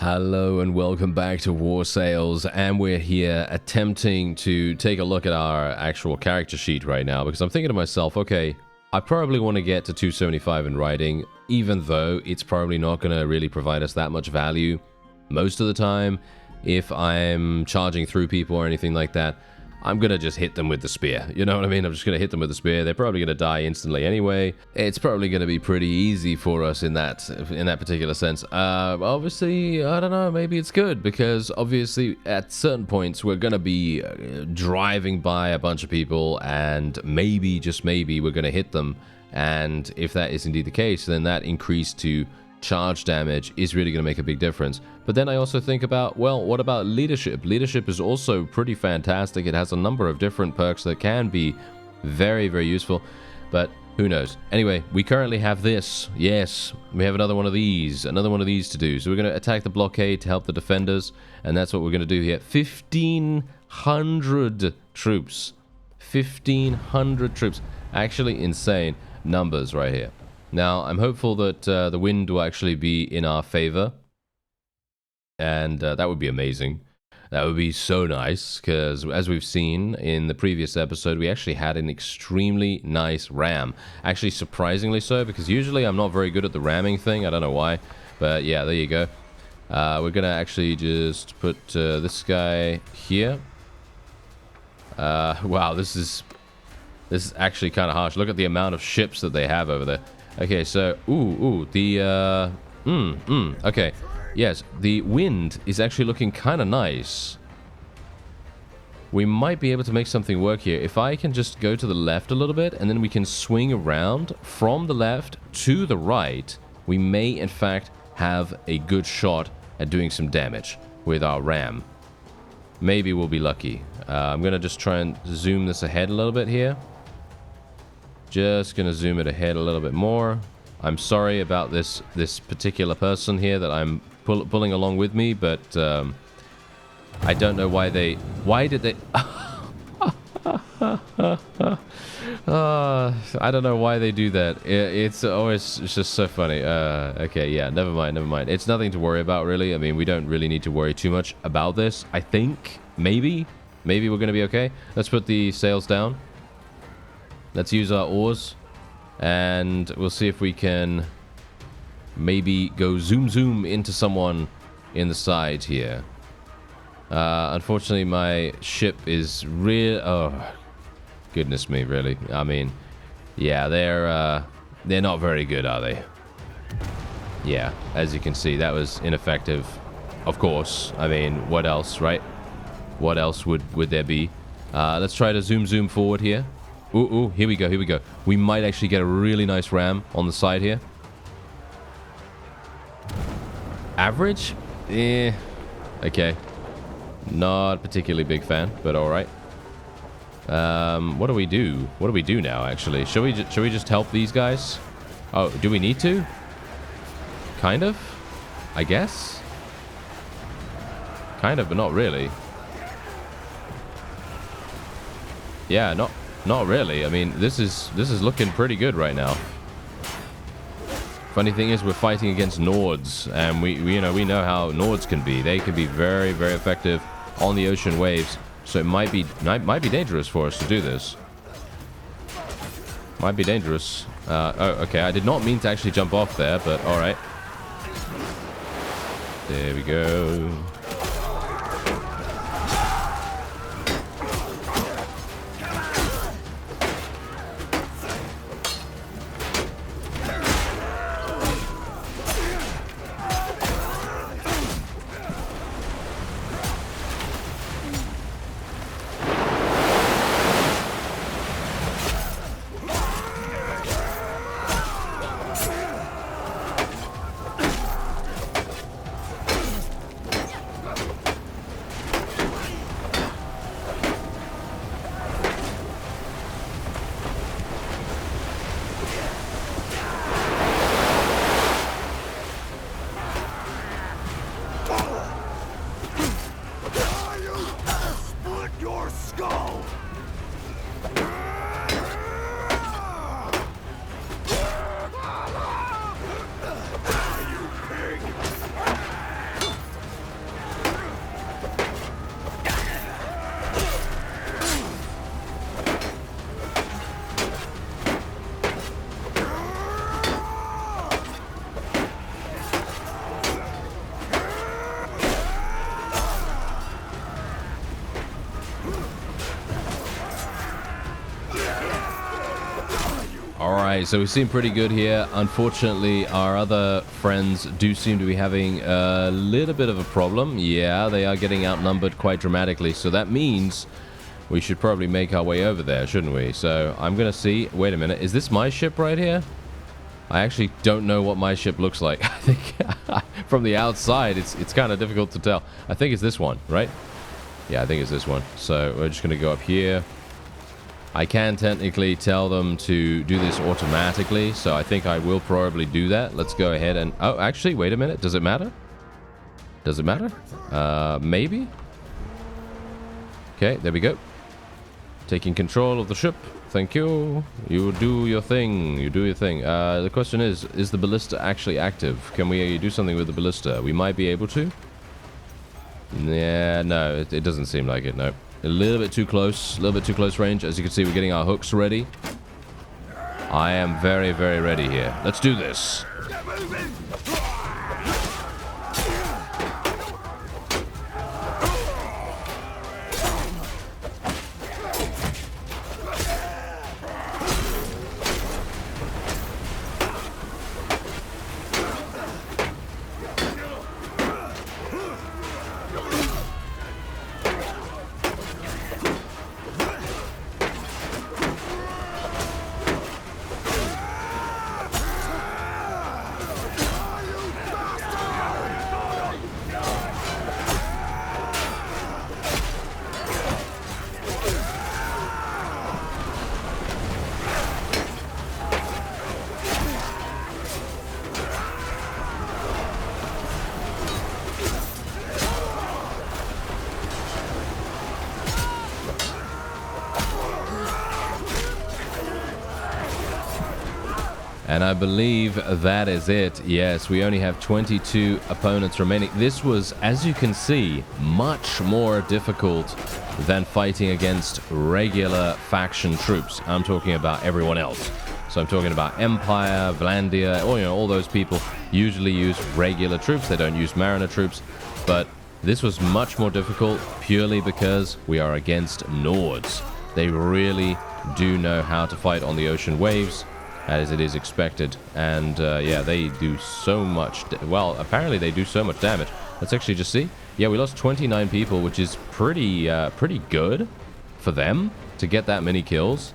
Hello and welcome back to War Sales, and we're here attempting to take a look at our actual character sheet right now, because I'm thinking to myself, okay, I probably want to get to 275 in writing, even though it's probably not going to really provide us that much value most of the time. If I'm charging through people or anything like that, I'm going to just hit them with the spear. You know what I mean? I'm just going to hit them with the spear. They're probably going to die instantly anyway. It's probably going to be pretty easy for us in that particular sense. Obviously, I don't know, maybe it's good, because obviously at certain points we're going to be driving by a bunch of people, and maybe, just maybe, we're going to hit them. And if that is indeed the case, then that increase to charge damage is really going to make a big difference. But then I also think about, well, what about leadership? Leadership is also pretty fantastic. It has a number of different perks that can be very, very useful, but who knows? Anyway, we currently have this. Yes, we have another one of these to do. So we're going to attack the blockade to help the defenders, and that's what we're going to do here. 1,500 troops. 1,500 troops. Actually insane numbers right here. Now, I'm hopeful that the wind will actually be in our favor, and that would be amazing. That would be so nice, because as we've seen in the previous episode, we actually had an extremely nice ram. Actually, surprisingly so, because usually I'm not very good at the ramming thing. I don't know why, but yeah, there you go. We're going to actually just put this guy here. Wow, this is actually kind of harsh. Look at the amount of ships that they have over there. Okay, so, okay. Yes, the wind is actually looking kind of nice. We might be able to make something work here. If I can just go to the left a little bit, and then we can swing around from the left to the right, we may, in fact, have a good shot at doing some damage with our ram. Maybe we'll be lucky. I'm going to just try and zoom this ahead a little bit here. Just gonna zoom it ahead a little bit more. I'm sorry about this particular person here that I'm pulling along with me, but I don't know why did they I don't know why they do that. It's just so funny. Okay, yeah, never mind. It's nothing to worry about, really. I mean, we don't really need to worry too much about this. I think maybe we're gonna be okay. Let's put the sails down. Let's use our oars, and we'll see if we can maybe go zoom into someone in the side here. Unfortunately, my ship is oh, goodness me, really. I mean, yeah, they're not very good, are they? Yeah, as you can see, that was ineffective. Of course. I mean, what else, right? What else would there be? Let's try to zoom forward here. Ooh, here we go. We might actually get a really nice ram on the side here. Average? Okay. Not particularly big fan, but alright. What do we do? What do we do now, actually? Shall we just help these guys? Oh, do we need to? Kind of? I guess? Kind of, but not really. Yeah, Not really. I mean, this is looking pretty good right now. Funny thing is, we're fighting against Nords, and we know how Nords can be. They can be very, very effective on the ocean waves. So it might be dangerous for us to do this. Might be dangerous. Oh, okay. I did not mean to actually jump off there, but all right. There we go. Alright, so we seem pretty good here. Unfortunately, our other friends do seem to be having a little bit of a problem. Yeah, they are getting outnumbered quite dramatically, so that means we should probably make our way over there, shouldn't we? So I'm gonna see... Wait a minute, is this my ship right here? I actually don't know what my ship looks like. I think from the outside, it's kind of difficult to tell. I think it's this one, right? Yeah, I think it's this one. So we're just gonna go up here. I can technically tell them to do this automatically, so I think I will probably do that. Let's go ahead and... Oh, actually, wait a minute. Does it matter? Does it matter? Maybe? Okay, there we go. Taking control of the ship. Thank you. You do your thing. You do your thing. The question is the ballista actually active? Can we do something with the ballista? We might be able to. Yeah, no, it doesn't seem like it, no. A little bit too close range. As you can see, we're getting our hooks ready. I am very, very ready here. Let's do this. And I believe that is it. Yes, we only have 22 opponents remaining. This was, as you can see, much more difficult than fighting against regular faction troops. I'm talking about everyone else. So I'm talking about Empire, Vlandia, or, all those people usually use regular troops. They don't use mariner troops. But this was much more difficult purely because we are against Nords. They really do know how to fight on the ocean waves, as it is expected. And yeah, they do so much... Well, apparently they do so much damage. Let's actually just see. Yeah, we lost 29 people, which is pretty good for them to get that many kills.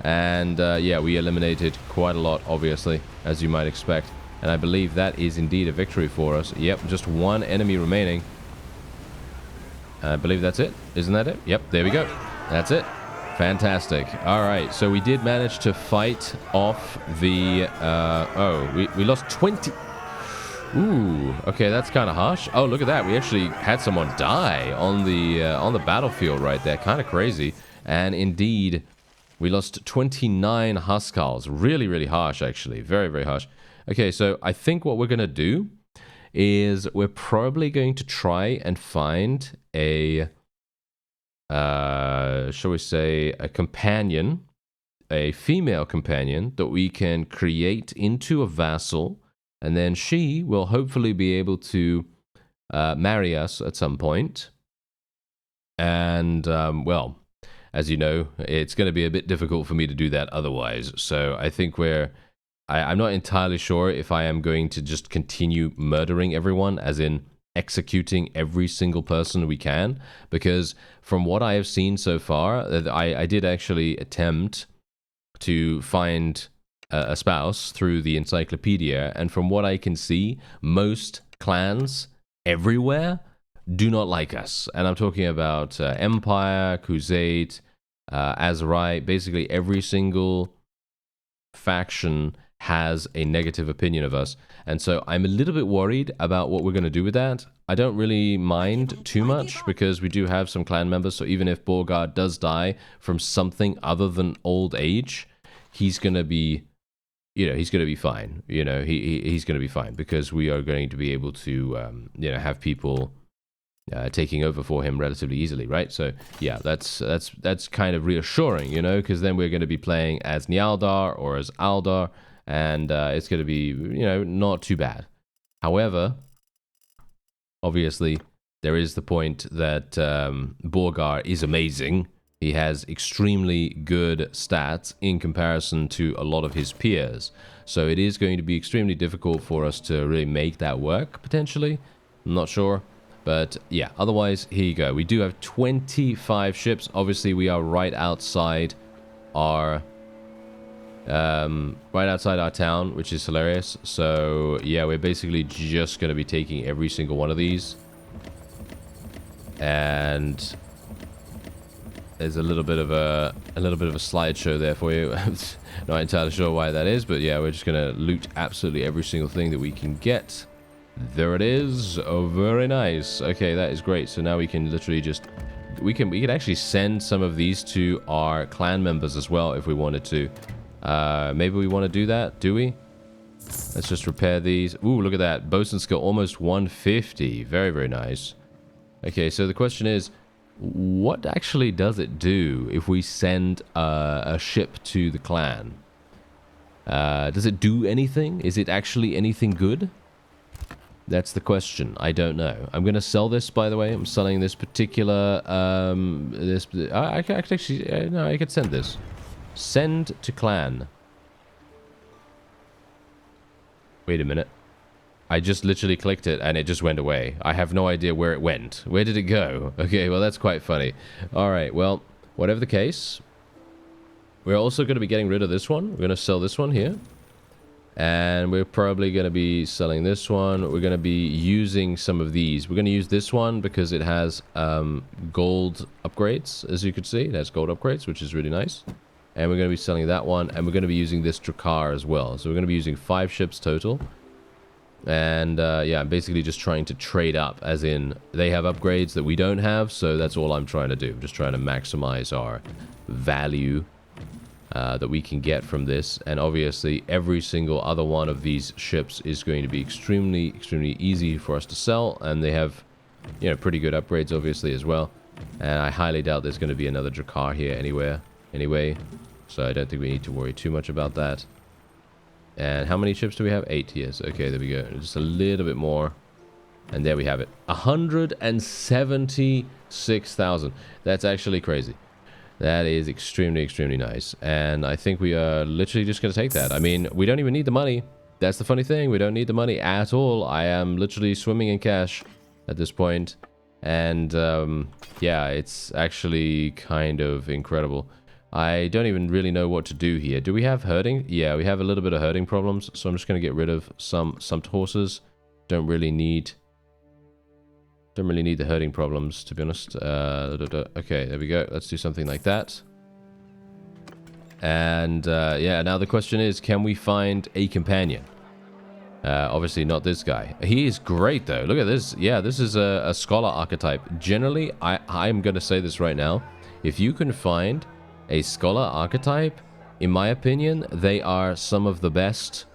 And yeah, we eliminated quite a lot, obviously, as you might expect. And I believe that is indeed a victory for us. Yep, just one enemy remaining. I believe that's it. Isn't that it? Yep, there we go. That's it. Fantastic. All right, so we did manage to fight off the... we lost 20... Ooh, okay, that's kind of harsh. Oh, look at that. We actually had someone die on the battlefield right there. Kind of crazy. And indeed, we lost 29 Huskars. Really, really harsh, actually. Very, very harsh. Okay, so I think what we're going to do is we're probably going to try and find a... shall we say, a companion, a female companion that we can create into a vassal, and then she will hopefully be able to marry us at some point. And, well, as you know, it's going to be a bit difficult for me to do that otherwise. So I think I'm not entirely sure if I am going to just continue murdering everyone, as in executing every single person we can, because from what I have seen so far, I did actually attempt to find a spouse through the encyclopedia, and from what I can see, most clans everywhere do not like us. And I'm talking about Empire, Crusade, Azerite, basically every single faction has a negative opinion of us. And so I'm a little bit worried about what we're going to do with that. I don't really mind too much because we do have some clan members. So even if Borgard does die from something other than old age, he's going to be, he's going to be fine. He's going to be fine because we are going to be able to, have people taking over for him relatively easily, right? So yeah, that's kind of reassuring, because then we're going to be playing as Nialdar or as Aldar, and it's going to be, not too bad. However, obviously, there is the point that Borgar is amazing, He has extremely good stats in comparison to a lot of his peers. So it is going to be extremely difficult for us to really make that work, potentially. I'm not sure. But yeah, otherwise, here you go. We do have 25 ships. Obviously, we are right outside our town, which is hilarious. So yeah, we're basically just going to be taking every single one of these. And there's a little bit of a slideshow there for you. Not entirely sure why that is, but yeah, we're just gonna loot absolutely every single thing that we can get. There it is. Oh, very nice. Okay, that is great. So now we can literally just we could actually send some of these to our clan members as well if we wanted to. Maybe we want to do that. Do we? Let's just repair these. Ooh, look at that. Bosun skill almost 150. Very, very nice. Okay, so the question is, what actually does it do if we send a ship to the clan? Does it do anything? Is it actually anything good? That's the question. I don't know. I'm going to sell this, by the way. I'm selling this particular... I could actually... no, I could send this. Send to clan. Wait a minute. I just literally clicked it and it just went away. I have no idea where it went. Where did it go? Okay, well, that's quite funny. All right, well, whatever the case, we're also going to be getting rid of this one. We're going to sell this one here. And we're probably going to be selling this one. We're going to be using some of these. We're going to use this one because it has gold upgrades, as you can see. It has gold upgrades, which is really nice. And we're going to be selling that one. And we're going to be using this Drakkar as well. So we're going to be using 5 ships total. And yeah, I'm basically just trying to trade up, as in they have upgrades that we don't have, so that's all I'm trying to do. Just trying to maximize our value that we can get from this. And obviously every single other one of these ships is going to be extremely easy for us to sell, and they have, you know, pretty good upgrades obviously as well. And I highly doubt there's going to be another Drakkar here anyway, so I don't think we need to worry too much about that. And how many ships do we have? 8 here. So, okay, there we go. Just a little bit more. And there we have it. 176,000. That's actually crazy. That is extremely nice. And I think we are literally just going to take that. I mean, we don't even need the money. That's the funny thing. We don't need the money at all. I am literally swimming in cash at this point. And, yeah, it's actually kind of incredible. I don't even really know what to do here. Do we have herding? Yeah, we have a little bit of herding problems, so I'm just going to get rid of some horses. Don't really need the herding problems, to be honest. Okay, there we go. Let's do something like that. And yeah, now the question is, can we find a companion? Obviously not this guy. He is great though. Look at this. Yeah, this is a scholar archetype. Generally, I'm going to say this right now. If you can find a scholar archetype, in my opinion, they are some of the best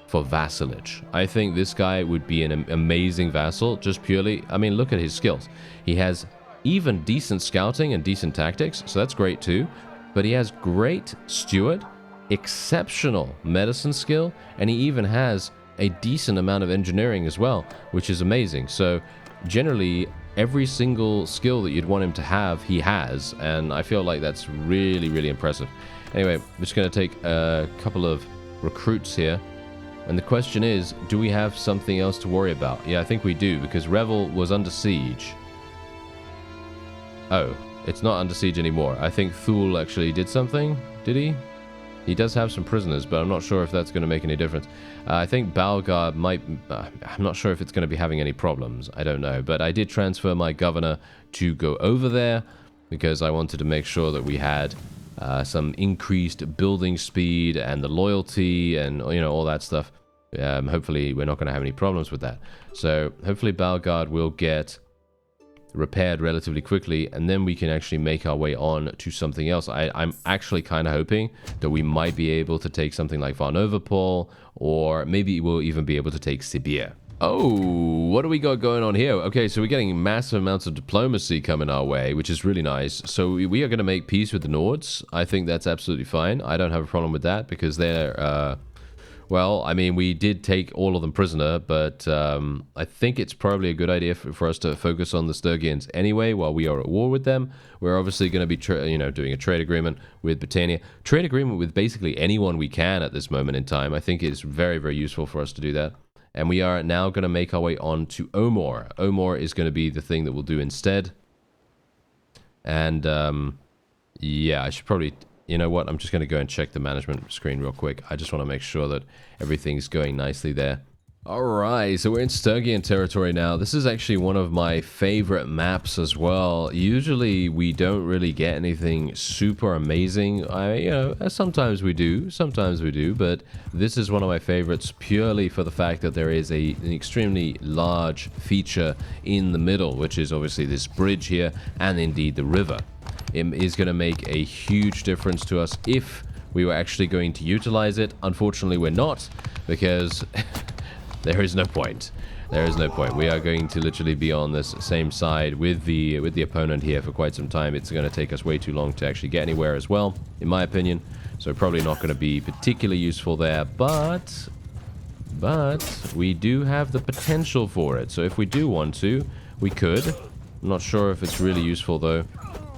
for vassalage. I think this guy would be an amazing vassal, just purely, I mean, look at his skills. He has even decent scouting and decent tactics, so that's great too. But he has great steward, exceptional medicine skill, and he even has a decent amount of engineering as well, which is amazing. So generally, every single skill that you'd want him to have, he has, and I feel like that's really impressive. Anyway, I'm just going to take a couple of recruits here, and the question is, do we have something else to worry about? Yeah, I think we do, because Revel was under siege. Oh, it's not under siege anymore. I think Thule actually did something. Did he? He does have some prisoners, but I'm not sure if that's going to make any difference. I think Balgard might... I'm not sure if it's going to be having any problems. I don't know. But I did transfer my governor to go over there because I wanted to make sure that we had some increased building speed and the loyalty and, you know, all that stuff. Hopefully, we're not going to have any problems with that. So, hopefully, Balgard will get repaired relatively quickly, and then we can actually make our way on to something else. I'm actually kind of hoping that we might be able to take something like Varnovopol, or maybe we'll even be able to take Sibir. Oh, what do we got going on here? Okay, so we're getting massive amounts of diplomacy coming our way, which is really nice. So we are going to make peace with the Nords. I think that's absolutely fine. I don't have a problem with that because they're Well, I mean, we did take all of them prisoner, but I think it's probably a good idea for us to focus on the Sturgians anyway while we are at war with them. We're obviously going to be, doing a trade agreement with Britannia. Trade agreement with basically anyone we can at this moment in time. I think it's very, very useful for us to do that. And we are now going to make our way on to Omor. Omor is going to be the thing that we'll do instead. And, yeah, I should probably... You know what? I'm just going to go and check the management screen real quick. I just want to make sure that everything's going nicely there. Alright, so we're in Sturgian territory now. This is actually one of my favorite maps as well. Usually we don't really get anything super amazing. Sometimes we do, but this is one of my favorites purely for the fact that there is an extremely large feature in the middle, which is obviously this bridge here, and indeed the river. It is going to make a huge difference to us if we were actually going to utilize it. Unfortunately, we're not, because there is no point. There is no point. We are going to literally be on this same side with the opponent here for quite some time. It's going to take us way too long to actually get anywhere as well, in my opinion. So probably not going to be particularly useful there, but we do have the potential for it. So if we do want to, we could. I'm not sure if it's really useful though.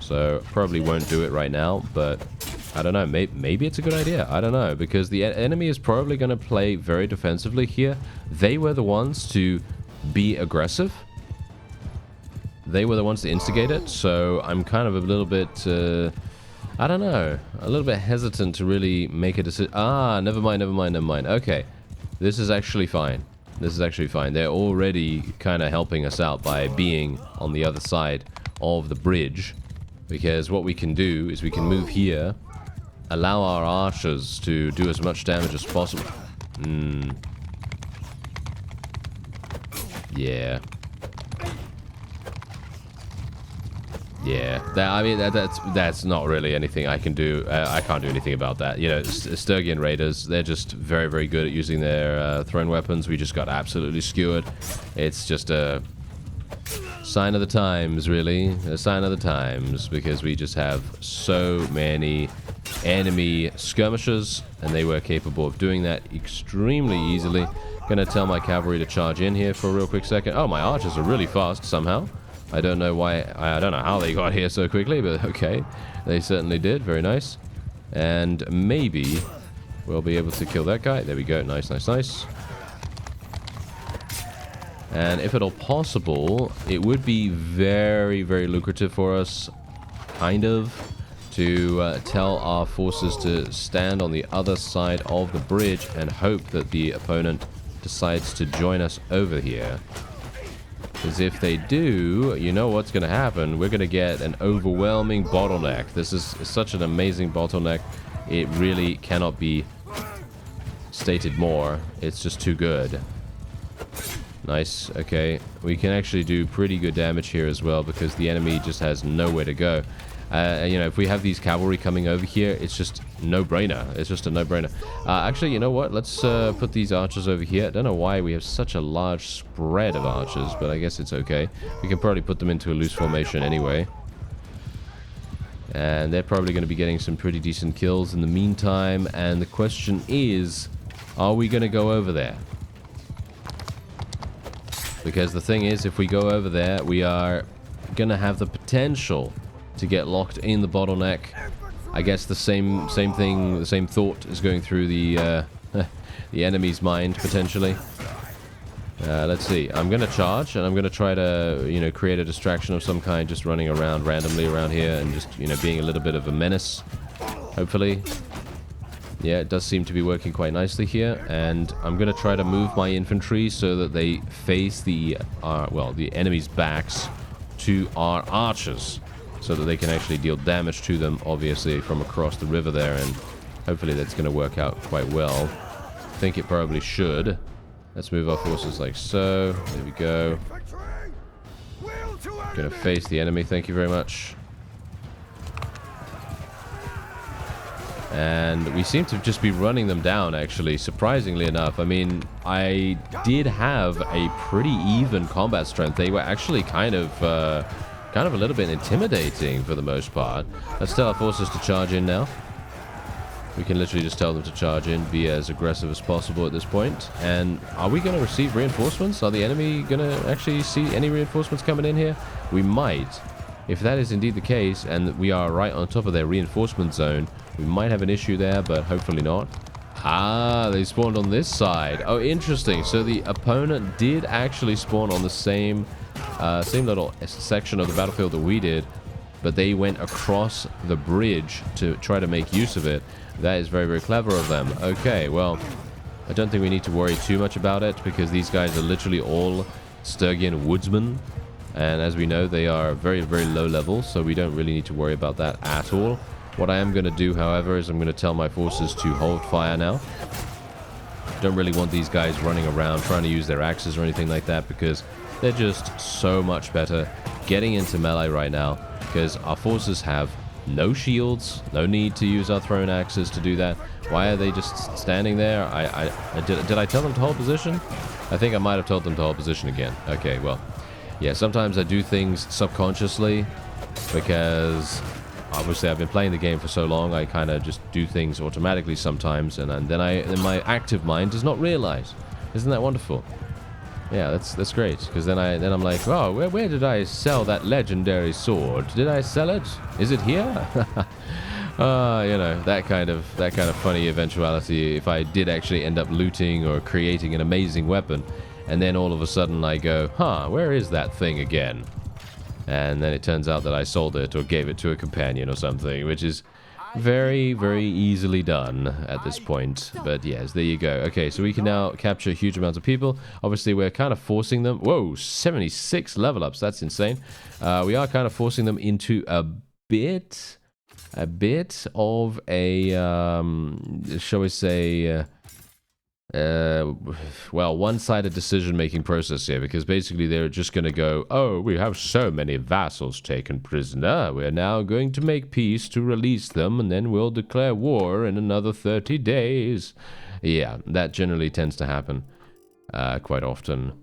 So probably won't do it right now, but I don't know. Maybe it's a good idea. I don't know, because the enemy is probably going to play very defensively here. They were the ones to be aggressive. They were the ones to instigate it, so I'm kind of a little bit, I don't know, a little bit hesitant to really make a decision. Ah, never mind. Okay, this is actually fine. They're already kind of helping us out by being on the other side of the bridge. Because what we can do is we can move here, allow our archers to do as much damage as possible. Yeah. That's not really anything I can do. I can't do anything about that. You know, Sturgian raiders, they're just very, very good at using their thrown weapons. We just got absolutely skewered. It's just a sign of the times, really. A sign of the times, because we just have so many enemy skirmishers, and they were capable of doing that extremely easily. Gonna tell my cavalry to charge in here for a real quick second. Oh, my archers are really fast somehow. I don't know why. I don't know how they got here so quickly, but okay. They certainly did. Very nice. And maybe we'll be able to kill that guy. There we go. Nice. And if at all possible, it would be very, very lucrative for us, kind of, to tell our forces to stand on the other side of the bridge and hope that the opponent decides to join us over here. Because if they do, you know what's going to happen. We're going to get an overwhelming bottleneck. This is such an amazing bottleneck. It really cannot be stated more. It's just too good. Nice. Okay. We can actually do pretty good damage here as well because the enemy just has nowhere to go. If we have these cavalry coming over here, it's just no-brainer. It's just a no-brainer. Actually, you know what? Let's put these archers over here. I don't know why we have such a large spread of archers, but I guess it's okay. We can probably put them into a loose formation anyway. And they're probably going to be getting some pretty decent kills in the meantime. And the question is, are we going to go over there? Because the thing is, if we go over there, we are going to have the potential to get locked in the bottleneck. I guess the same thing, the same thought is going through the the enemy's mind, potentially. Let's see. I'm going to charge, and I'm going to try to, create a distraction of some kind, just running around randomly around here and just, being a little bit of a menace, hopefully. Yeah, it does seem to be working quite nicely here, and I'm going to try to move my infantry so that they face the enemy's backs to our archers, so that they can actually deal damage to them, obviously, from across the river there, and hopefully that's going to work out quite well. I think it probably should. Let's move our forces like so. There we go. Going to face the enemy, thank you very much. And we seem to just be running them down, actually, surprisingly enough. I mean, I did have a pretty even combat strength. They were actually kind of a little bit intimidating for the most part. Let's tell our forces to charge in now. We can literally just tell them to charge in, be as aggressive as possible at this point. And are we going to receive reinforcements? Are the enemy going to actually see any reinforcements coming in here? We might. If that is indeed the case, and we are right on top of their reinforcement zone, we might have an issue there, but hopefully not. Ah, they spawned on this side. Oh, interesting. So the opponent did actually spawn on the same little section of the battlefield that we did, but they went across the bridge to try to make use of it. That is very, very clever of them. Okay, well, I don't think we need to worry too much about it, because these guys are literally all Sturgian woodsmen. And as we know, they are very, very low level, so we don't really need to worry about that at all. What I am going to do, however, is I'm going to tell my forces to hold fire now. Don't really want these guys running around trying to use their axes or anything like that, because they're just so much better getting into melee right now, because our forces have no shields, no need to use our thrown axes to do that. Why are they just standing there? Did I tell them to hold position? I think I might have told them to hold position again. Okay, well, yeah, sometimes I do things subconsciously, because obviously I've been playing the game for so long, I kind of just do things automatically sometimes, and then my active mind does not realize. Isn't that wonderful? Yeah, that's great, because then I'm like, oh, where did I sell that legendary sword? Did I sell it? Is it here? You know, that kind of funny eventuality. If I did actually end up looting or creating an amazing weapon, and then all of a sudden I go, huh, where is that thing again? And then it turns out that I sold it or gave it to a companion or something, which is very, very easily done at this point. But yes, there you go. Okay, so we can now capture huge amounts of people. Obviously, we're kind of forcing them. Whoa, 76 level ups. That's insane. We are kind of forcing them into a bit of a, shall we say, well, one-sided decision-making process here, because basically they're just going to go, oh, we have so many vassals taken prisoner, we're now going to make peace to release them, and then we'll declare war in another 30 days. Yeah, that generally tends to happen quite often,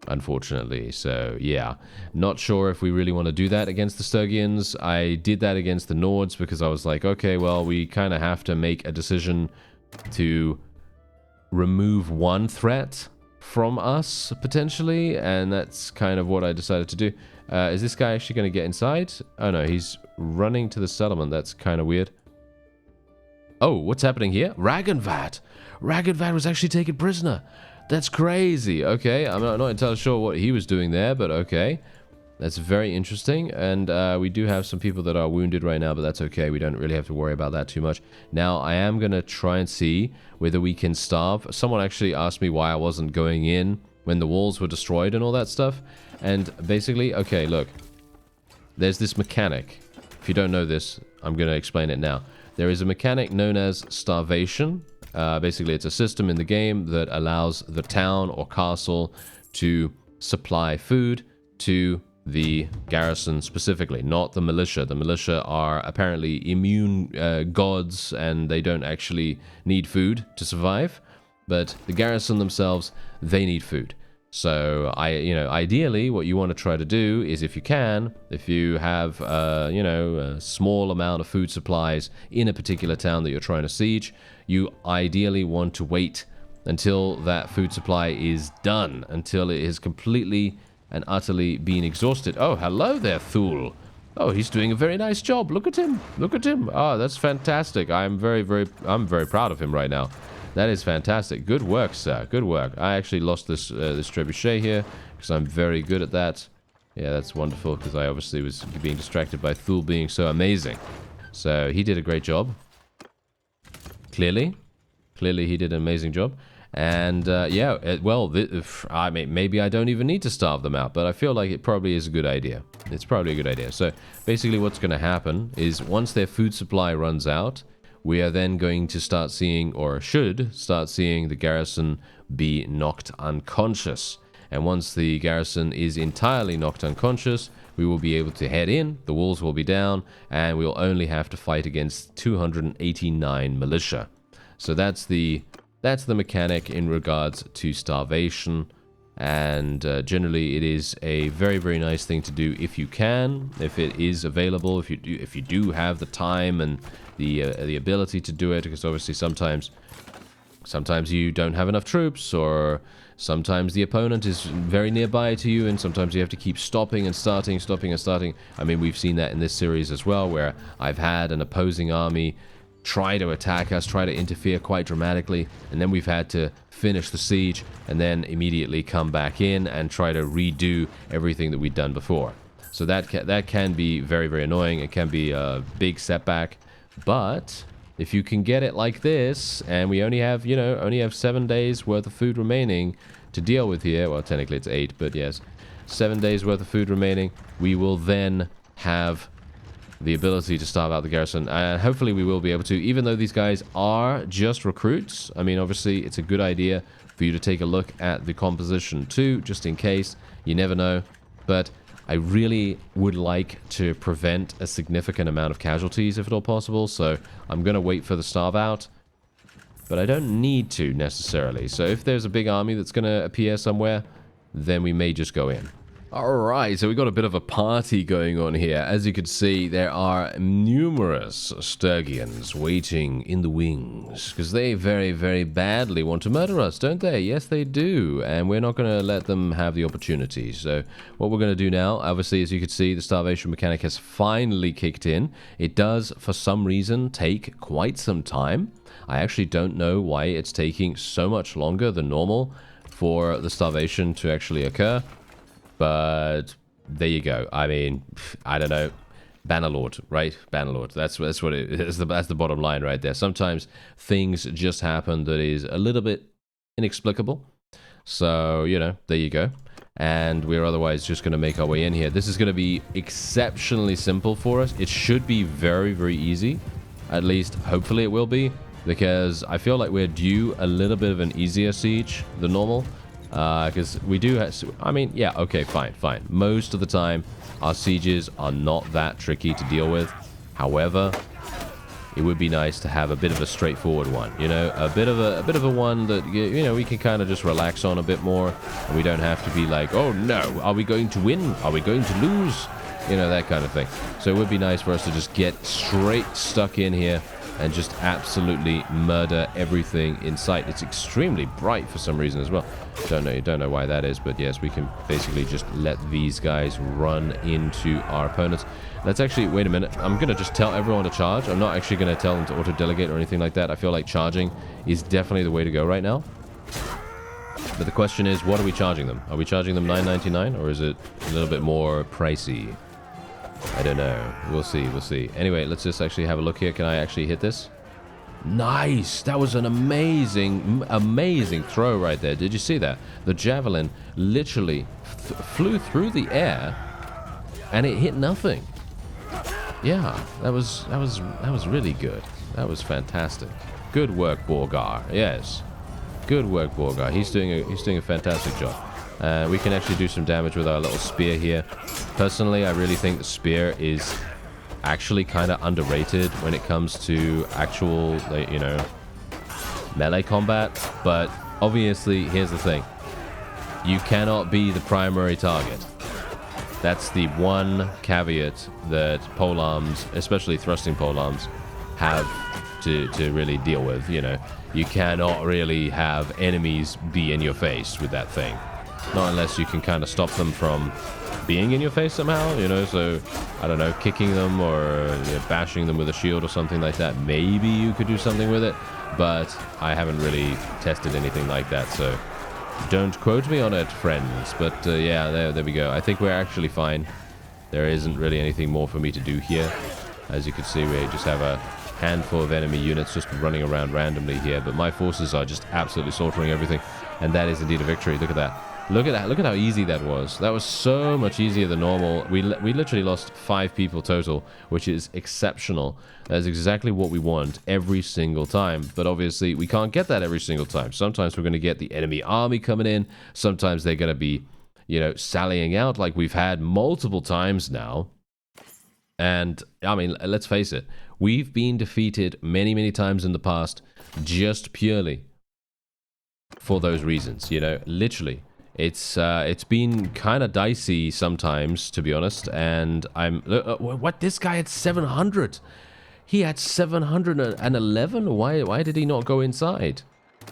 unfortunately. So yeah, not sure if we really want to do that against the Sturgians. I did that against the Nords because I was like, okay, well, we kind of have to make a decision to remove one threat from us, potentially, and that's kind of what I decided to do. Is this guy actually going to get inside? Oh no, he's running to the settlement. That's kind of weird. Oh, what's happening here? Ragenvat! Ragenvat was actually taken prisoner! That's crazy! Okay, I'm not entirely sure what he was doing there, but okay. That's very interesting, and we do have some people that are wounded right now, but that's okay. We don't really have to worry about that too much. Now, I am going to try and see whether we can starve. Someone actually asked me why I wasn't going in when the walls were destroyed and all that stuff. And basically, okay, look. There's this mechanic. If you don't know this, I'm going to explain it now. There is a mechanic known as starvation. Basically, it's a system in the game that allows the town or castle to supply food to the garrison specifically, not the militia. The militia are apparently immune gods, and they don't actually need food to survive. But the garrison themselves, they need food. So ideally, what you want to try to do is, if you have, a small amount of food supplies in a particular town that you're trying to siege, you ideally want to wait until that food supply is done, until it is completely and utterly being exhausted. Oh, hello there, Thule. Oh, he's doing a very nice job. Look at him. Look at him. Oh, that's fantastic. I'm very proud of him right now. That is fantastic. Good work, sir. Good work. I actually lost this trebuchet here because I'm very good at that. Yeah, that's wonderful, because I obviously was being distracted by Thule being so amazing. So he did a great job. Clearly he did an amazing job. And yeah, well, I mean, maybe I don't even need to starve them out, but I feel like it probably is a good idea. It's probably a good idea. So basically what's going to happen is, once their food supply runs out, we are then going to start seeing, or should start seeing, the garrison be knocked unconscious. And once the garrison is entirely knocked unconscious, we will be able to head in, the walls will be down, and we'll only have to fight against 289 militia. So that's the mechanic in regards to starvation. And generally, it is a very, very nice thing to do if you can, if it is available, if you do have the time and the ability to do it, because obviously sometimes you don't have enough troops, or sometimes the opponent is very nearby to you, and sometimes you have to keep stopping and starting, stopping and starting. I mean, we've seen that in this series as well, where I've had an opposing army try to attack us, try to interfere quite dramatically, and then we've had to finish the siege and then immediately come back in and try to redo everything that we'd done before. So that can be very, very annoying. It can be a big setback, but if you can get it like this, and we only have, you know, 7 days worth of food remaining to deal with here. Well, technically it's 8, but yes, 7 days worth of food remaining. We will then have the ability to starve out the garrison, and hopefully we will be able to, even though these guys are just recruits. I mean, obviously it's a good idea for you to take a look at the composition too, just in case. You never know, but I really would like to prevent a significant amount of casualties if at all possible, so I'm going to wait for the starve out, but I don't need to necessarily. So if there's a big army that's going to appear somewhere, then we may just go in. Alright, so we got a bit of a party going on here. As you can see, there are numerous Sturgians waiting in the wings, because they very, very badly want to murder us, don't they? Yes, they do, and we're not going to let them have the opportunity. So what we're going to do now, obviously, as you can see, the starvation mechanic has finally kicked in. It does, for some reason, take quite some time. I actually don't know why it's taking so much longer than normal for the starvation to actually occur. But there you go. I mean, I don't know. Bannerlord, right? Bannerlord. That's what it is. That's the bottom line right there. Sometimes things just happen that is a little bit inexplicable. So, you know, there you go. And we're otherwise just going to make our way in here. This is going to be exceptionally simple for us. It should be very, very easy. At least, hopefully it will be. Because I feel like we're due a little bit of an easier siege than normal. Because we do have, I mean, yeah, okay, fine. Most of the time, our sieges are not that tricky to deal with. However, it would be nice to have a bit of a straightforward one, you know, a bit of a one that, you know, we can kind of just relax on a bit more, and we don't have to be like, oh no, are we going to win? Are we going to lose? You know, that kind of thing. So it would be nice for us to just get straight stuck in here and just absolutely murder everything in sight. It's extremely bright for some reason as well. Don't know why that is, but yes, we can basically just let these guys run into our opponents. Let's actually, wait a minute, I'm going to just tell everyone to charge. I'm not actually going to tell them to auto-delegate or anything like that. I feel like charging is definitely the way to go right now. But the question is, what are we charging them? Are we charging them $9.99, or is it a little bit more pricey? I don't know. We'll see. Anyway, let's just actually have a look here. Can I actually hit this? Nice! That was an amazing throw right there. Did you see that? The javelin literally flew through the air and it hit nothing. Yeah, that was really good. That was fantastic. Good work, Borgar. Yes. Good work, Borgar. He's doing a fantastic job. We can actually do some damage with our little spear here. Personally, I really think the spear is actually kind of underrated when it comes to actual, like, you know, melee combat. But obviously, here's the thing. You cannot be the primary target. That's the one caveat that polearms, especially thrusting polearms, have to really deal with, you know. You cannot really have enemies be in your face with that thing. Not unless you can kind of stop them from being in your face somehow, you know, so, I don't know, kicking them or, you know, bashing them with a shield or something like that. Maybe you could do something with it, but I haven't really tested anything like that, so don't quote me on it, friends. But, yeah, there we go. I think we're actually fine. There isn't really anything more for me to do here. As you can see, we just have a handful of enemy units just running around randomly here, but my forces are just absolutely slaughtering everything, and that is indeed a victory. Look at that. Look at that. Look at how easy that was. That was so much easier than normal. We literally lost 5 people total, which is exceptional. That's exactly what we want every single time. But obviously, we can't get that every single time. Sometimes we're going to get the enemy army coming in. Sometimes they're going to be, you know, sallying out like we've had multiple times now. And, I mean, let's face it. We've been defeated many, many times in the past just purely for those reasons, you know, literally. It's been kind of dicey sometimes, to be honest. And what? This guy had 700. He had 711. Why did he not go inside?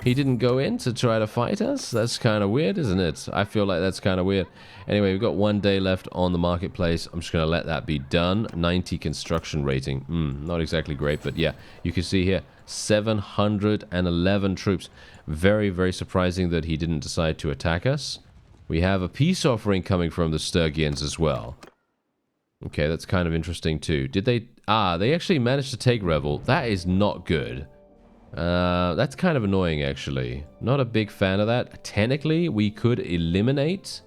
He didn't go in to try to fight us? That's kind of weird, isn't it? I feel like that's kind of weird. Anyway, we've got 1 day left on the marketplace. I'm just going to let that be done. 90 construction rating. Not exactly great, but yeah. You can see here, 711 troops. Very, very surprising that he didn't decide to attack us. We have a peace offering coming from the STURGIANS as well. Okay, that's kind of interesting too. Did they... they actually managed to take Revel. That is not good. That's kind of annoying, actually. Not a big fan of that. Technically, we could eliminate...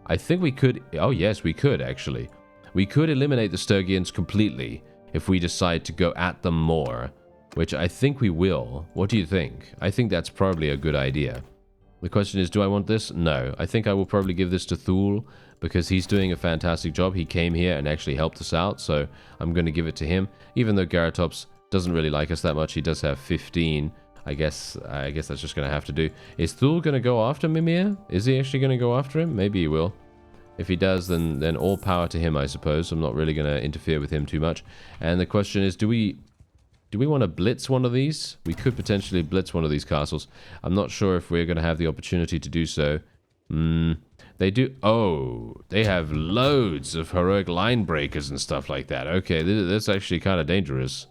I think we could... Oh, yes, we could, actually. We could eliminate the STURGIANS completely if we decide to go at them more, which I think we will. What do you think? I think that's probably a good idea. The question is, do I want this? No. I think I will probably give this to Thule because he's doing a fantastic job. He came here and actually helped us out, so I'm going to give it to him. Even though Garatops doesn't really like us that much, he does have 15. I guess that's just going to have to do. Is Thule going to go after Mimir? Is he actually going to go after him? Maybe he will. If he does, then all power to him, I suppose. I'm not really going to interfere with him too much. And the question is, do we want to blitz one of these? We could potentially blitz one of these castles. I'm not sure if we're going to have the opportunity to do so. They do... Oh, they have loads of heroic line breakers and stuff like that. Okay, that's actually kind of dangerous.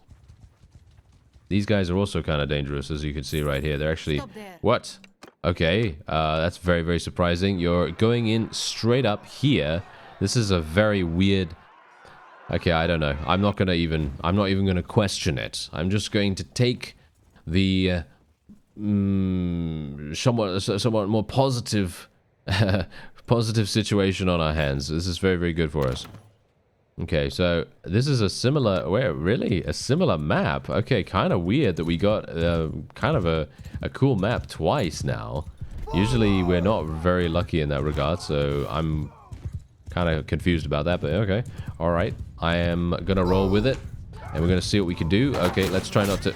These guys are also kind of dangerous, as you can see right here. They're actually... What? Okay, that's very, very surprising. You're going in straight up here. This is a very weird... Okay, I don't know. I'm not even going to question it. I'm just going to take the somewhat more positive positive situation on our hands. This is very, very good for us. Okay, so this is a similar... Where really? A similar map? Okay, kind of weird that we got kind of a cool map twice now. Usually we're not very lucky in that regard, so I'm kind of confused about that, but okay. Alright, I am going to roll with it, and we're going to see what we can do. Okay, let's try not to...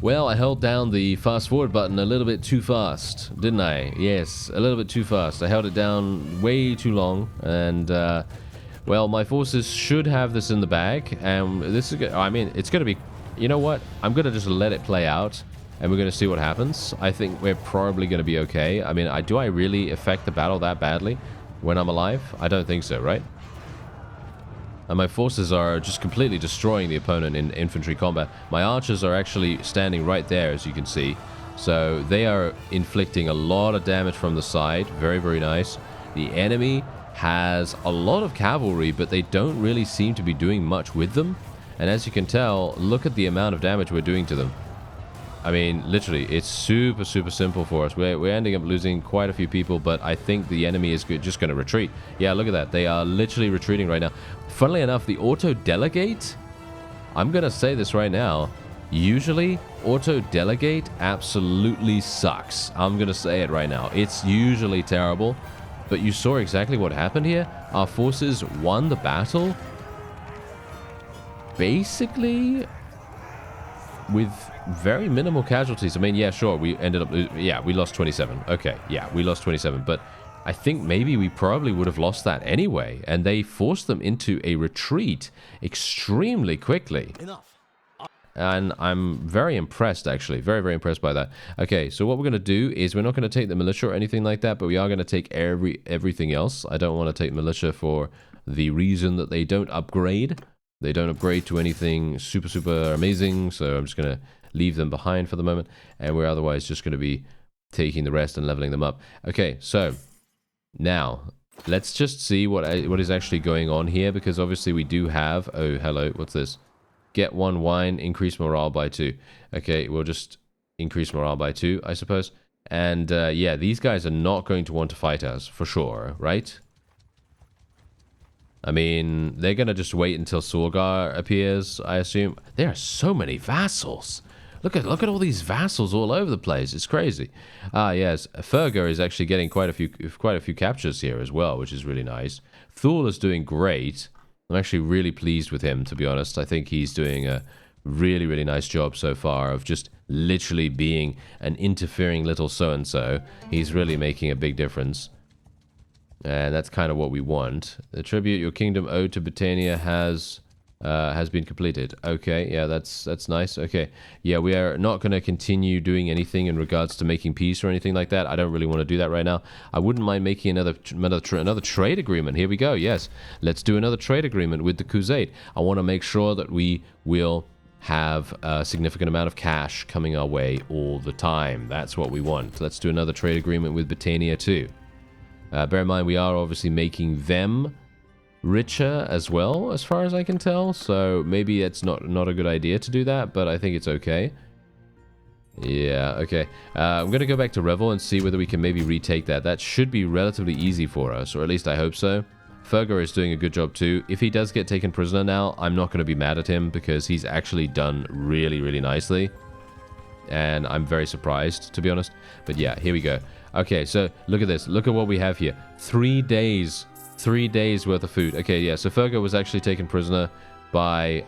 Well, I held down the fast forward button a little bit too fast, didn't I? Yes, a little bit too fast. I held it down way too long, and well, my forces should have this in the bag, and this is... I mean, it's going to be... You know what? I'm going to just let it play out, and we're going to see what happens. I think we're probably going to be okay. I mean, do I really affect the battle that badly when I'm alive? I don't think so, right? And my forces are just completely destroying the opponent in infantry combat. My archers are actually standing right there, as you can see. So they are inflicting a lot of damage from the side. Very, very nice. The enemy has a lot of cavalry, but they don't really seem to be doing much with them. And as you can tell, look at the amount of damage we're doing to them. I mean, literally, it's super, super simple for us. We're ending up losing quite a few people, but I think the enemy is just going to retreat. Yeah, look at that. They are literally retreating right now. Funnily enough, the auto-delegate, I'm going to say this right now, usually auto-delegate absolutely sucks. I'm going to say it right now. It's usually terrible, but you saw exactly what happened here. Our forces won the battle, basically with very minimal casualties. I mean, yeah, sure, we ended up... Yeah, we lost 27. Okay, yeah, we lost 27. But I think maybe we probably would have lost that anyway. And they forced them into a retreat extremely quickly. Enough. And I'm very impressed, actually. Very, very impressed by that. Okay, so what we're going to do is we're not going to take the militia or anything like that, but we are going to take everything else. I don't want to take militia for the reason that they don't upgrade. They don't upgrade to anything super, super amazing, so I'm just going to leave them behind for the moment, and we're otherwise just going to be taking the rest and leveling them up. Okay, so now let's just see what is actually going on here, because obviously we do have... Oh, hello, what's this? Get 1 wine, increase morale by 2. Okay, we'll just increase morale by 2, I suppose. And yeah, these guys are not going to want to fight us, for sure, right? I mean, they're going to just wait until Sorgar appears, I assume. There are so many vassals. Look at all these vassals all over the place. It's crazy. Ah, yes. Ferger is actually getting quite a few captures here as well, which is really nice. Thule is doing great. I'm actually really pleased with him, to be honest. I think he's doing a really, really nice job so far of just literally being an interfering little so-and-so. He's really making a big difference. And that's kind of what we want. The tribute your kingdom owed to Britannia has been completed. Okay, yeah, that's nice. Okay, yeah, we are not going to continue doing anything in regards to making peace or anything like that. I don't really want to do that right now. I wouldn't mind making another trade agreement. Here we go. Yes, let's do another trade agreement with the Crusade. I want to make sure that we will have a significant amount of cash coming our way all the time. That's what we want. Let's do another trade agreement with Britannia too. Bear in mind, we are obviously making them richer as well, as far as I can tell. So maybe it's not a good idea to do that, but I think it's okay. Yeah, okay. I'm going to go back to Revel and see whether we can maybe retake that. That should be relatively easy for us, or at least I hope so. Ferger is doing a good job too. If he does get taken prisoner now, I'm not going to be mad at him because he's actually done really, really nicely. And I'm very surprised, to be honest. But yeah, here we go. Okay, so look at this. Look at what we have here. 3 days. 3 days worth of food. Okay, yeah, so Ferger was actually taken prisoner by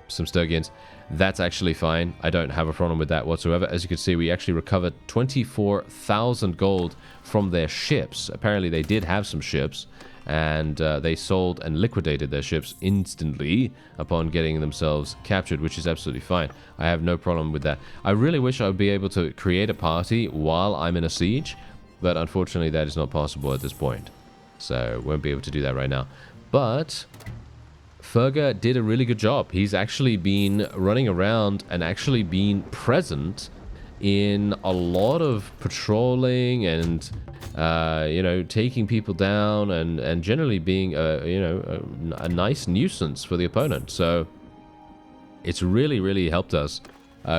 some Sturgians. That's actually fine. I don't have a problem with that whatsoever. As you can see, we actually recovered 24,000 gold from their ships. Apparently, they did have some ships, and they sold and liquidated their ships instantly upon getting themselves captured, which is absolutely fine. I have no problem with that. I really wish I would be able to create a party while I'm in a siege, but unfortunately that is not possible at this point. So won't be able to do that right now. But Ferger did a really good job. He's actually been running around and actually been present in a lot of patrolling and you know, taking people down and generally being a nice nuisance for the opponent. So it's really helped us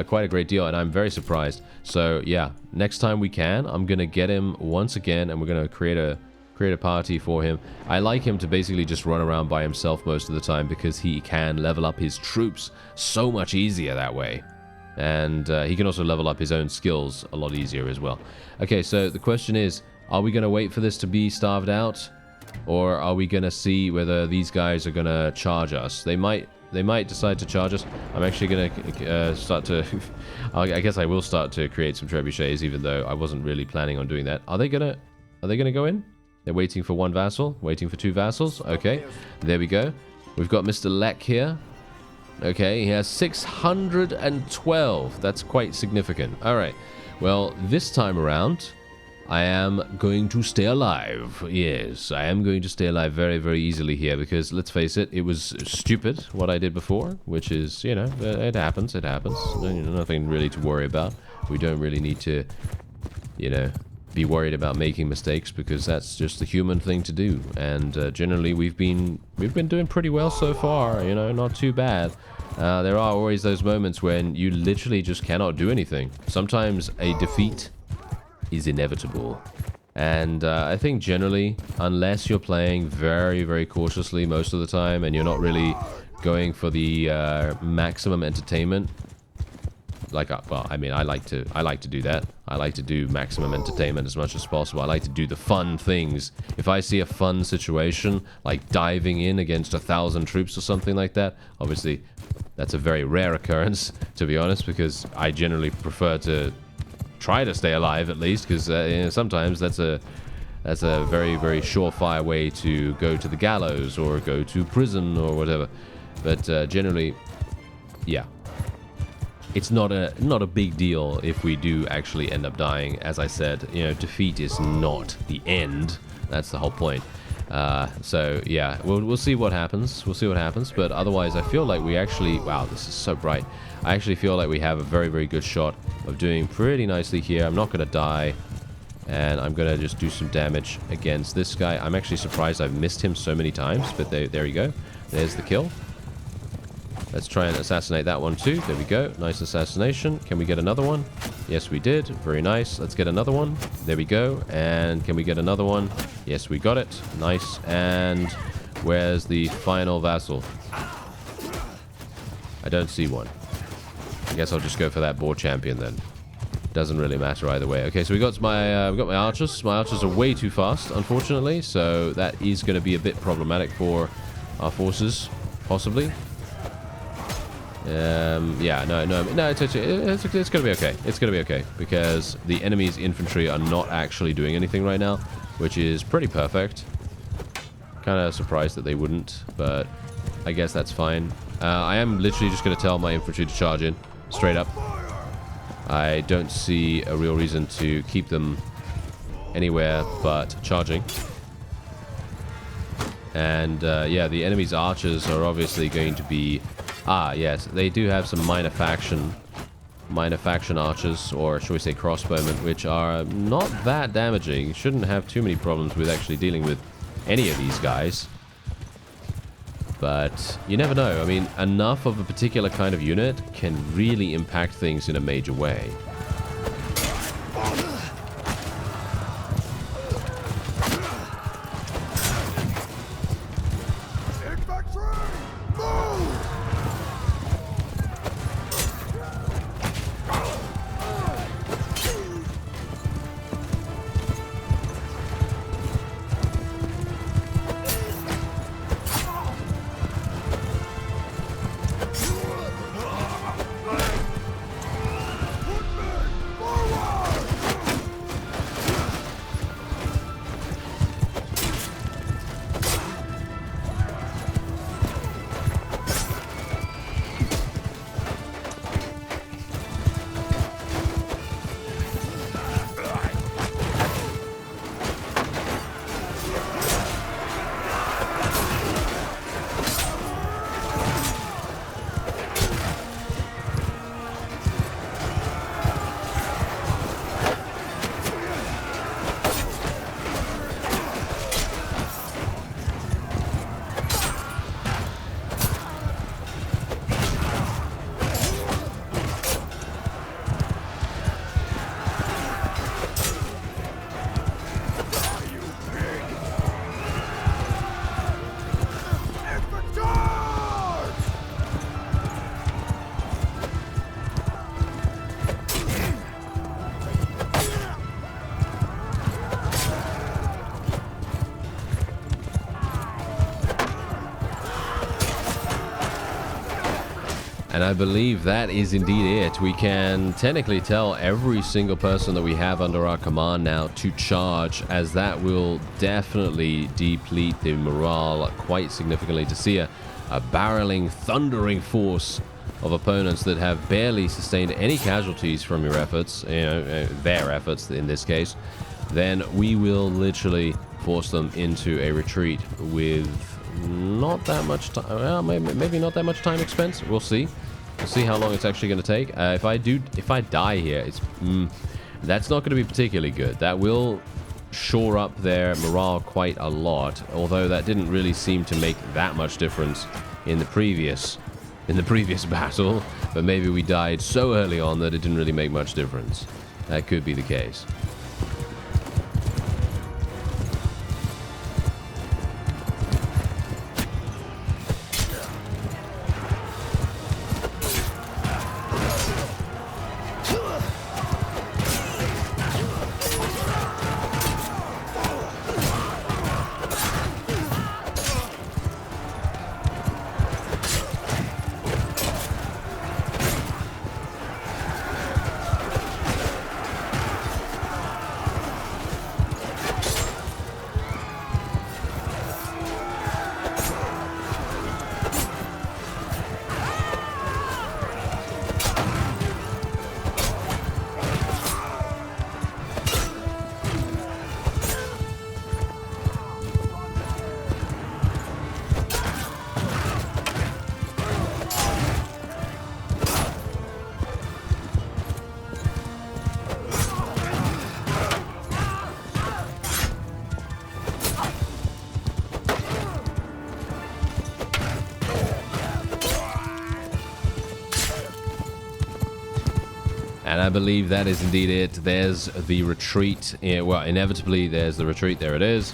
quite a great deal, and I'm very surprised. So yeah, next time we can, I'm gonna get him once again, and we're gonna create a party for him. I like him to basically just run around by himself most of the time because he can level up his troops so much easier that way. And he can also level up his own skills a lot easier as well. Okay, so the question is, are we going to wait for this to be starved out? Or are we going to see whether these guys are going to charge us? They might decide to charge us. I'm actually going to start to... I guess I will start to create some trebuchets, even though I wasn't really planning on doing that. Are they going to go in? They're waiting for one vassal, waiting for 2 vassals. Okay, there we go. We've got Mr. Leck here. Okay, he has 612. That's quite significant. All right. Well, this time around, I am going to stay alive. Yes, I am going to stay alive very easily here because, let's face it, it was stupid what I did before, which is, you know, it happens. It happens. Nothing really to worry about. We don't really need to, you know, be worried about making mistakes because that's just the human thing to do. And generally, we've been doing pretty well so far. You know, not too bad. There are always those moments when you literally just cannot do anything. Sometimes a defeat is inevitable. And I think generally, unless you're playing very cautiously most of the time and you're not really going for the maximum entertainment, like, well, I mean, I like to do that. I like to do maximum entertainment as much as possible. I like to do the fun things. If I see a fun situation, like diving in against 1,000 troops or something like that, obviously that's a very rare occurrence, to be honest, because I generally prefer to try to stay alive at least, because you know, sometimes that's a very surefire way to go to the gallows or go to prison or whatever. But generally, yeah. It's not a big deal if we do actually end up dying. As I said, you know, defeat is not the end. That's the whole point. So yeah, we'll see what happens. We'll see what happens. But otherwise, I feel like we actually... Wow, this is so bright. I actually feel like we have a very good shot of doing pretty nicely here. I'm not going to die. And I'm going to just do some damage against this guy. I'm actually surprised I've missed him so many times. But there you go. There's the kill. Let's try and assassinate that one too. There we go. Nice assassination. Can we get another one? Yes, we did. Very nice. Let's get another one. There we go. And can we get another one? Yes, we got it. Nice. And where's the final vassal? I don't see one. I guess I'll just go for that boar champion then. Doesn't really matter either way. Okay, so we got my archers. My archers are way too fast, unfortunately, so that is going to be a bit problematic for our forces, possibly. Yeah, no, it's going to be okay. It's going to be okay, because the enemy's infantry are not actually doing anything right now, which is pretty perfect. Kind of surprised that they wouldn't, but I guess that's fine. I am literally just going to tell my infantry to charge in, straight up. I don't see a real reason to keep them anywhere but charging. And yeah, the enemy's archers are obviously going to be... Ah, yes, they do have some minor faction archers, or shall we say crossbowmen, which are not that damaging. Shouldn't have too many problems with actually dealing with any of these guys. But you never know. I mean, enough of a particular kind of unit can really impact things in a major way. And I believe that is indeed it. We can technically tell every single person that we have under our command now to charge, as that will definitely deplete the morale quite significantly. To see a barreling, thundering force of opponents that have barely sustained any casualties from your efforts, you know, their efforts in this case, then we will literally force them into a retreat with not that much time. Well, maybe not that much time expense. We'll see. We'll see how long it's actually going to take. If I die here, it's that's not going to be particularly good. That will shore up their morale quite a lot, although that didn't really seem to make that much difference in the previous battle. But maybe we died so early on that it didn't really make much difference. That could be the case. And I believe that is indeed it. There's the retreat. Well, inevitably, there's the retreat. There it is.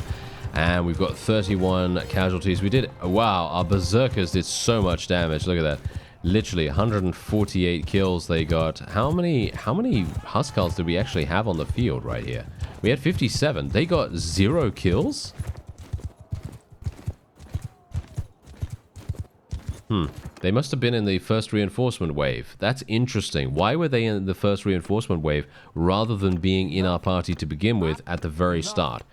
And we've got 31 casualties. We did... Wow, our berserkers did so much damage. Look at that. Literally 148 kills they got. How many Huskarls did we actually have on the field right here? We had 57. They got 0 kills? They must have been in the first reinforcement wave. That's interesting. Why were they in the first reinforcement wave rather than being in our party to begin with at the very start?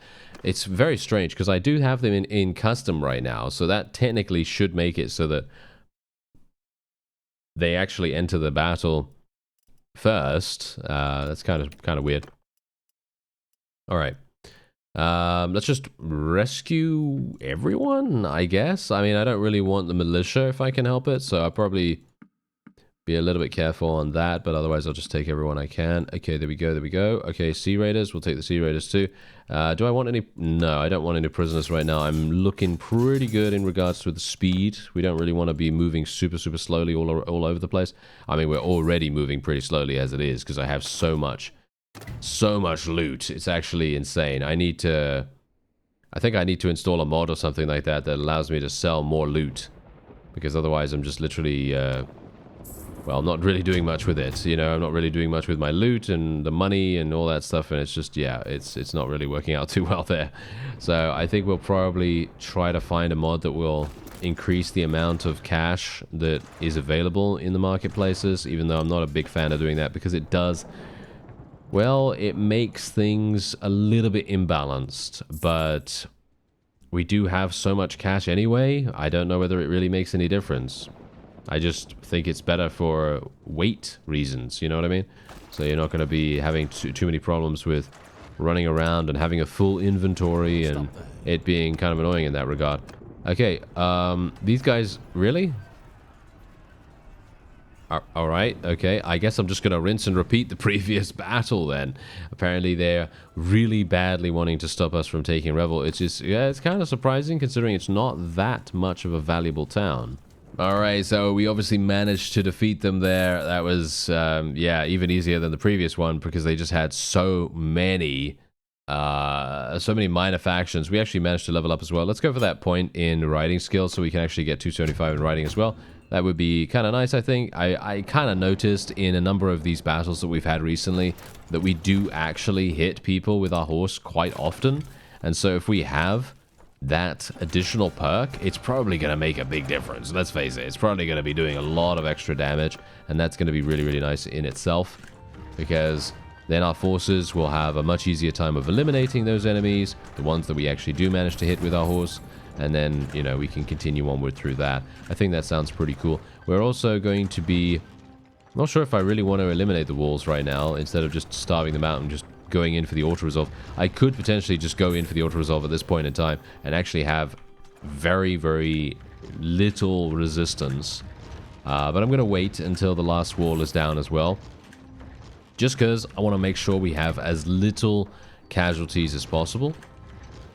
It's very strange because I do have them in custom right now, so that technically should make it so that they actually enter the battle first. That's kind of weird. All right. Let's just rescue everyone, I guess. I mean, I don't really want the militia if I can help it, so I'll probably be a little bit careful on that, but otherwise I'll just take everyone I can. Okay, there we go, there we go. Okay, Sea Raiders, we'll take the Sea Raiders too. Do I want any? No, I don't want any prisoners right now. I'm looking pretty good in regards to the speed. We don't really want to be moving super slowly all over the place. I mean, we're already moving pretty slowly as it is, because I have so much loot. It's actually insane. I think I need to install a mod or something like that that allows me to sell more loot, because otherwise I'm just literally well, not really doing much with it. You know, I'm not really doing much with my loot and the money and all that stuff, and it's just, yeah, it's not really working out too well there. So I think we'll probably try to find a mod that will increase the amount of cash that is available in the marketplaces, even though I'm not a big fan of doing that, because it does, well, it makes things a little bit imbalanced. But we do have so much cash anyway, I don't know whether it really makes any difference. I just think it's better for weight reasons, you know what I mean? So you're not going to be having too many problems with running around and having a full inventory and it being kind of annoying in that regard. Okay, these guys, really? Alright, okay. I guess I'm just going to rinse and repeat the previous battle then. Apparently they're really badly wanting to stop us from taking Revel. It's just, yeah, it's kind of surprising considering it's not that much of a valuable town. Alright, so we obviously managed to defeat them there. That was, yeah, even easier than the previous one because they just had so many minor factions. We actually managed to level up as well. Let's go for that point in writing skill so we can actually get 275 in writing as well. That would be kind of nice, I think. I kind of noticed in a number of these battles that we've had recently that we do actually hit people with our horse quite often. And so if we have that additional perk, it's probably going to make a big difference. Let's face it, it's probably going to be doing a lot of extra damage, and that's going to be really nice in itself, because then our forces will have a much easier time of eliminating those enemies, the ones that we actually do manage to hit with our horse, and then, you know, we can continue onward through that. I think that sounds pretty cool. We're also going to be, I'm not sure if I really want to eliminate the walls right now, instead of just starving them out and just going in for the auto-resolve. I could potentially just go in for the auto-resolve at this point in time and actually have very little resistance. But I'm going to wait until the last wall is down as well, just because I want to make sure we have as little casualties as possible.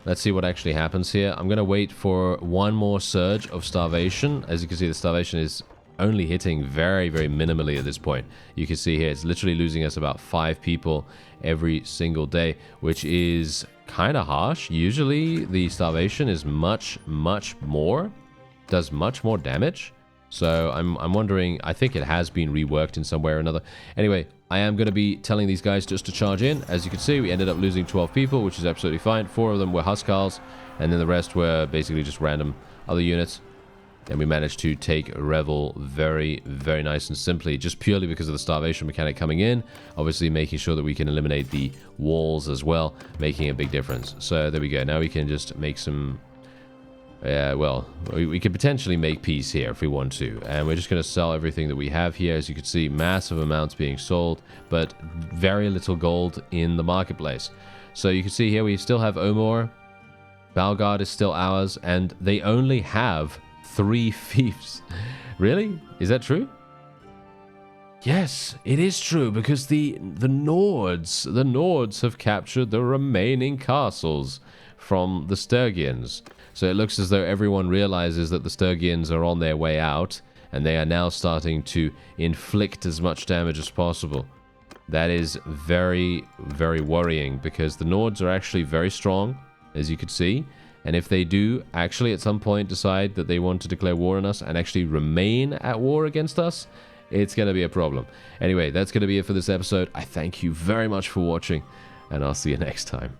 Let's see what actually happens here. I'm going to wait for one more surge of starvation. As you can see, the starvation is only hitting very minimally at this point. You can see here it's literally losing us about 5 people every single day, which is kind of harsh. Usually the starvation is much more, does much more damage. So I'm wondering, I think it has been reworked in some way or another. Anyway, I am going to be telling these guys just to charge in. As you can see, we ended up losing 12 people, which is absolutely fine. 4 of them were Huskarls, and then the rest were basically just random other units. And we managed to take Revel very nice and simply, just purely because of the starvation mechanic coming in. Obviously making sure that we can eliminate the walls as well, making a big difference. So there we go. Now we can just make some, well, we could potentially make peace here if we want to. And we're just going to sell everything that we have here. As you can see, massive amounts being sold, but very little gold in the marketplace. So you can see here we still have Omor. Balgard is still ours, and they only have 3 fiefs. Really? Is that true? Yes, it is true, because the Nords have captured the remaining castles from the Sturgians. So it looks as though everyone realizes that the Sturgians are on their way out, and they are now starting to inflict as much damage as possible. That is very worrying, because the Nords are actually very strong, as you could see. And if they do actually at some point decide that they want to declare war on us and actually remain at war against us, it's going to be a problem. Anyway, that's going to be it for this episode. I thank you very much for watching, and I'll see you next time.